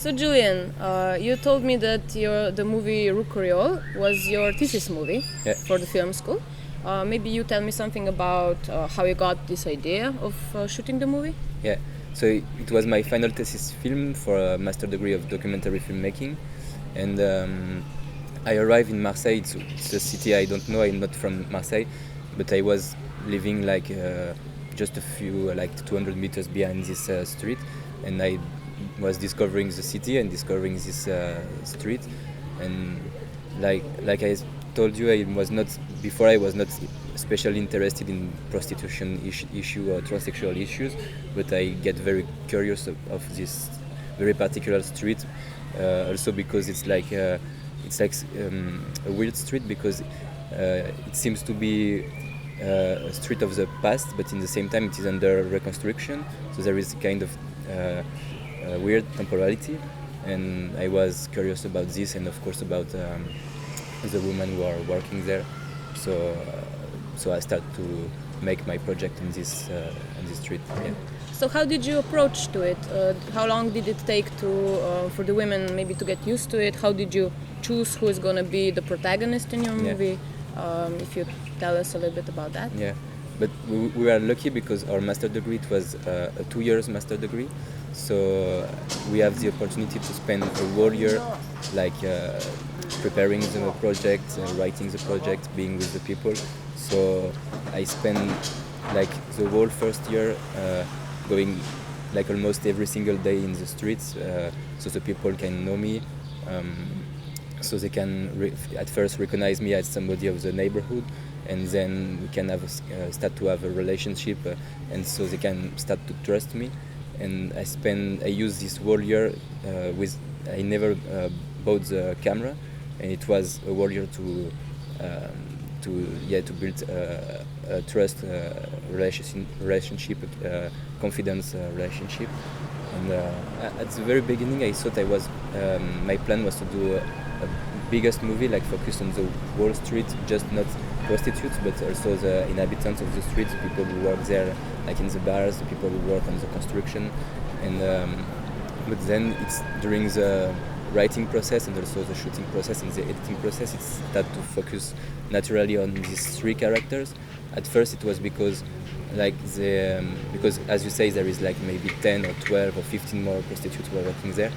So Julian, you told me that the movie Rue Curiol was your thesis movie Yeah. for the film school. Maybe you tell me something about how you got this idea of shooting the movie? Yeah, so it was my final thesis film for a master degree of documentary filmmaking, and I arrived in Marseille. It's a city I don't know. I'm not from Marseille, but I was living like just a few, like 200 meters behind this street, and I was discovering the city and discovering this street, and like I told you, I was not before. I was not especially interested in prostitution issue or transsexual issues, but I get very curious of this very particular street. Also because it's like a weird street because it seems to be a street of the past, but in the same time it is under reconstruction. So there is kind of weird temporality, and I was curious about this, and of course about the women who are working there. So I started to make my project in this street. Yeah. So how did you approach to it? How long did it take for the women maybe to get used to it? How did you choose who is going to be the protagonist in your movie? If you tell us a little bit about that. Yeah, but we were lucky because our master degree, it was a 2 years master degree, so we have the opportunity to spend a whole year like preparing the project, writing the project, being with the people. So I spent like the whole first year going like almost every single day in the streets, so the people can know me. So they can at first recognize me as somebody of the neighborhood, and then we can start to have a relationship, and so they can start to trust me. And I used this whole year I never bought the camera, and it was a whole year to build a trust relationship, confidence relationship. And at the very beginning, I thought my plan was to do a biggest movie, like focus on the whole street, just not prostitutes, but also the inhabitants of the streets, the people who work there, like in the bars, the people who work on the construction. And but then it's during the writing process and also the shooting process and the editing process, it started to focus naturally on these three characters. At first, it was because because as you say, there is like maybe 10 or 12 or 15 more prostitutes who are working there.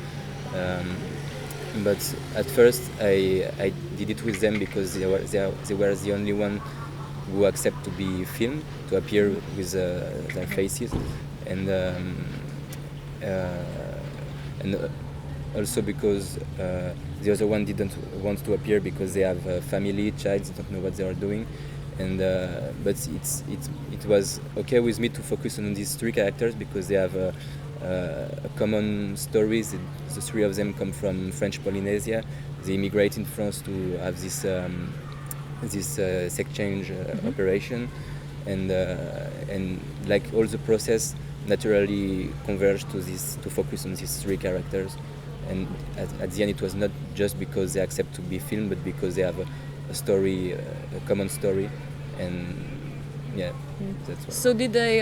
But at first I did it with them because they were the only one who accept to be filmed, to appear with their faces, and also because the other one didn't want to appear because they have a family, child, they don't know what they are doing. And but it was okay with me to focus on these three characters because they have a common stories. The three of them come from French Polynesia. They immigrate in France to have this sex change operation, and like all the process naturally converged to focus on these three characters. And at the end, it was not just because they accept to be filmed, but because they have a story, a common story, and yeah, that's why. So did they?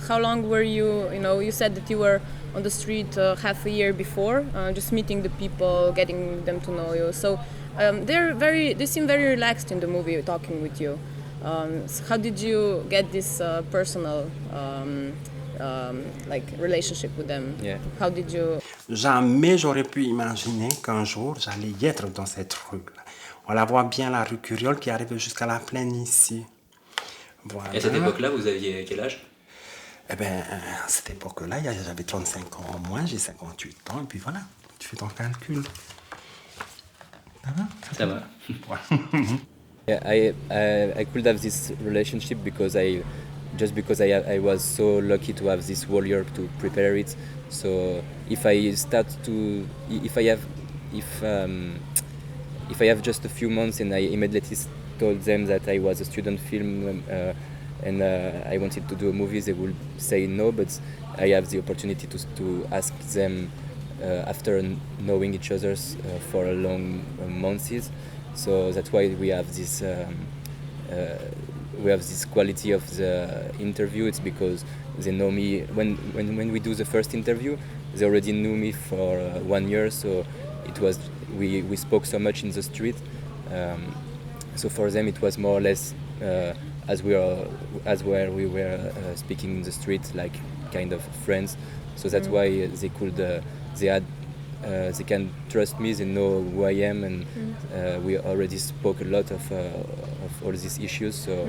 How long were you? You said that you were on the street half a year before, just meeting the people, getting them to know you. So they seem very relaxed in the movie, talking with you. So how did you get this personal like relationship with them? Yeah. How did you? Jamais j'aurais pu imaginer qu'un jour j'allais y être dans cette rue. On la voit bien, la rue Curiol qui arrive jusqu'à la plaine ici. Voilà. Et à cette époque-là, vous aviez quel âge? Eh bien, à cette époque-là, j'avais 35 ans au moins, j'ai 58 ans, et puis voilà, tu fais ton calcul. Ça va. Yeah, I could have this relationship because I was so lucky to have this whole year to prepare it. So if I have just a few months and I immediately told them that I was a student film and I wanted to do a movie, they would say no. But I have the opportunity to ask them after knowing each other for a long months. So that's why we have this quality of the interview. It's because they know me. When we do the first interview, they already knew me for 1 year. So it was we spoke so much in the street. So for them it was more or less as we were speaking in the street, like kind of friends. So that's why they could they can trust me. They know who I am, and we already spoke a lot of all these issues. So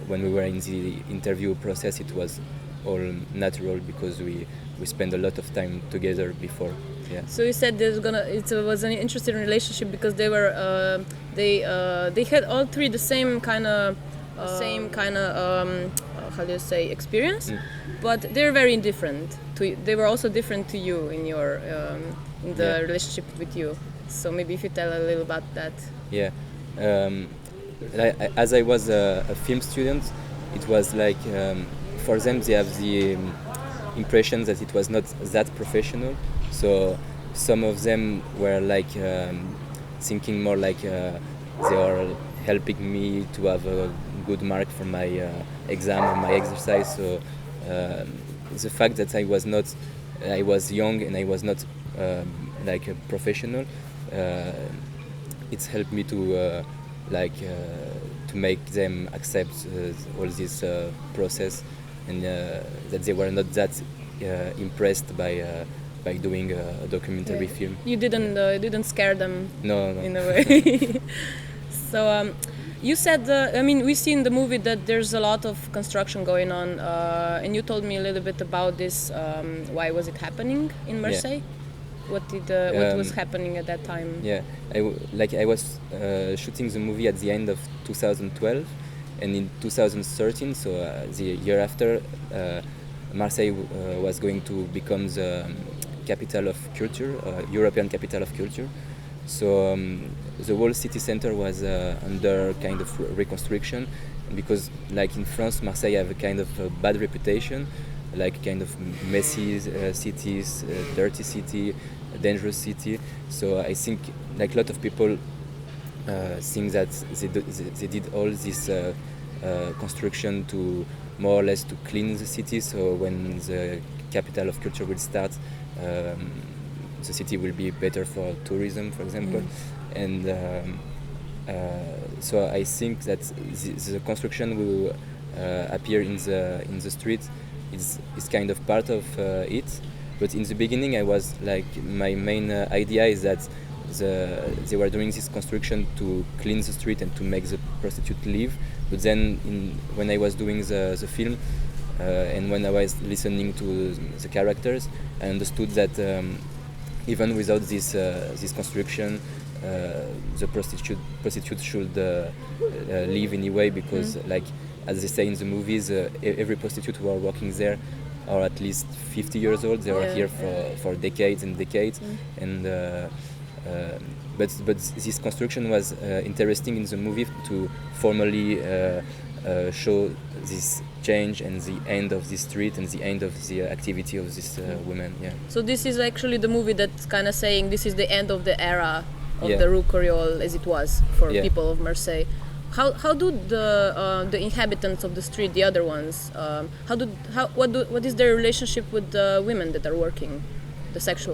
when we were in the interview process, it was all natural because we spent a lot of time together before. Yeah. So you said it was an interesting relationship because they were they had all three the same kind of how do you say experience, but they're very different. They were also different to you in your in the relationship with you. So maybe if you tell a little about that. Yeah. As I was a film student, it was like for them they have the impression that it was not that professional. So some of them were like thinking more like they are helping me to have a good mark for my exam or my exercise. So the fact that I was young and I was not like a professional, it's helped me to to make them accept all this process, and that they were not that impressed by doing a documentary film. You didn't scare them. No. In a way. So you said we see in the movie that there's a lot of construction going on, and you told me a little bit about this. Why was it happening in Marseille? Yeah. What was happening at that time? Yeah, I was shooting the movie at the end of 2012, and in 2013, so the year after, Marseille was going to become the capital of culture, European capital of culture. So the whole city center was under kind of reconstruction, because like in France, Marseille have a kind of a bad reputation, like kind of messy cities, dirty city, dangerous city. So I think like a lot of people think that they did all this construction to more or less to clean the city. So when the capital of culture will start, the city will be better for tourism, for example. And so I think that the construction will appear in the street is kind of part of it. But in the beginning, I was like, my main idea is that they were doing this construction to clean the street and to make the prostitute leave. But then when I was doing the film and when I was listening to the characters, I understood that even without this construction, the prostitute should leave anyway, because like as they say in the movies, every prostitute who are working there are at least 50 years old. They are here for decades and decades. And but this construction was interesting in the movie to formally show this change and the end of this street and the end of the activity of this women. Yeah. So this is actually the movie that's kind of saying this is the end of the era of the Rue Curiol as it was for people of Marseille. How do the inhabitants of the street, the other ones, what is their relationship with the women that are working, the sex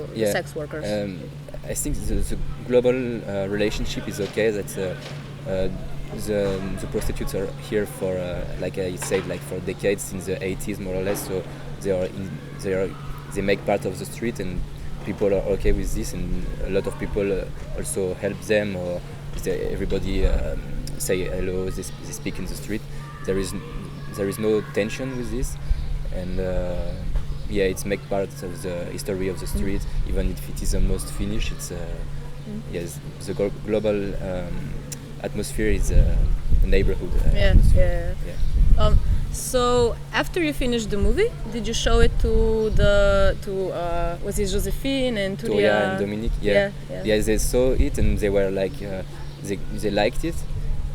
workers? I think the global relationship is okay. That the prostitutes are here for, like I said, like for decades, since the 80s more or less. So they make part of the street, and people are okay with this, and a lot of people also help them, or everybody say hello. They speak in the street. There is no tension with this, and it's make part of the history of the street, even if it is almost finished. It's yes, the global atmosphere is a neighborhood atmosphere. Yeah. So after you finished the movie, did you show it to was it Josephine and to Toya and Dominique? Yeah, they saw it and they were like they liked it,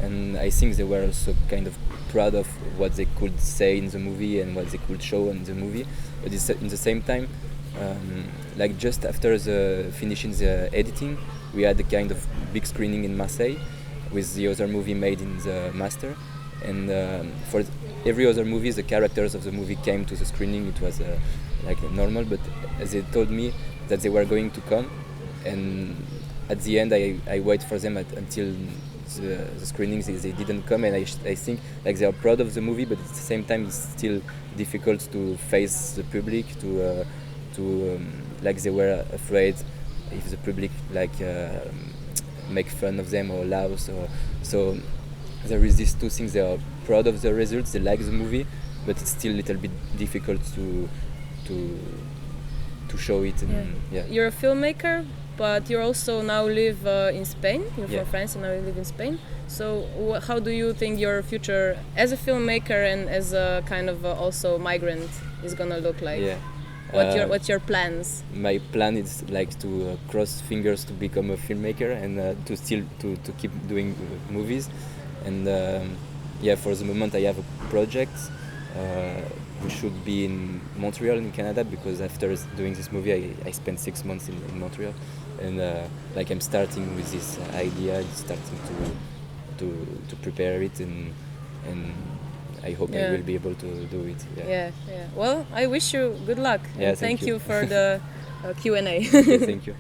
and I think they were also kind of proud of what they could say in the movie and what they could show in the movie. But in the same time, like just after finishing the editing, we had a kind of big screening in Marseille with the other movie made in the master, and every other movie, the characters of the movie came to the screening. It was like normal, but they told me that they were going to come, and at the end I wait for them until the screenings. They didn't come, and I think like they are proud of the movie, but at the same time it's still difficult to face the public, like they were afraid if the public like make fun of them or laugh. So there is these two things. They are proud of the results, they like the movie, but it's still a little bit difficult to show it. And, yeah. You're a filmmaker, but you also now live in Spain. You're from France and now you live in Spain. So how do you think your future as a filmmaker and as a kind of also migrant is gonna look like? Yeah. What's your plans? My plan is like to cross fingers to become a filmmaker and to keep doing movies. And for the moment I have a project. We should be in Montreal in Canada, because after doing this movie I spent 6 months in Montreal, and like I'm starting with this idea, starting to prepare it, and I hope I will be able to do it. Yeah. Well, I wish you good luck. Yeah, and thank you for the Q&A. Okay, thank you.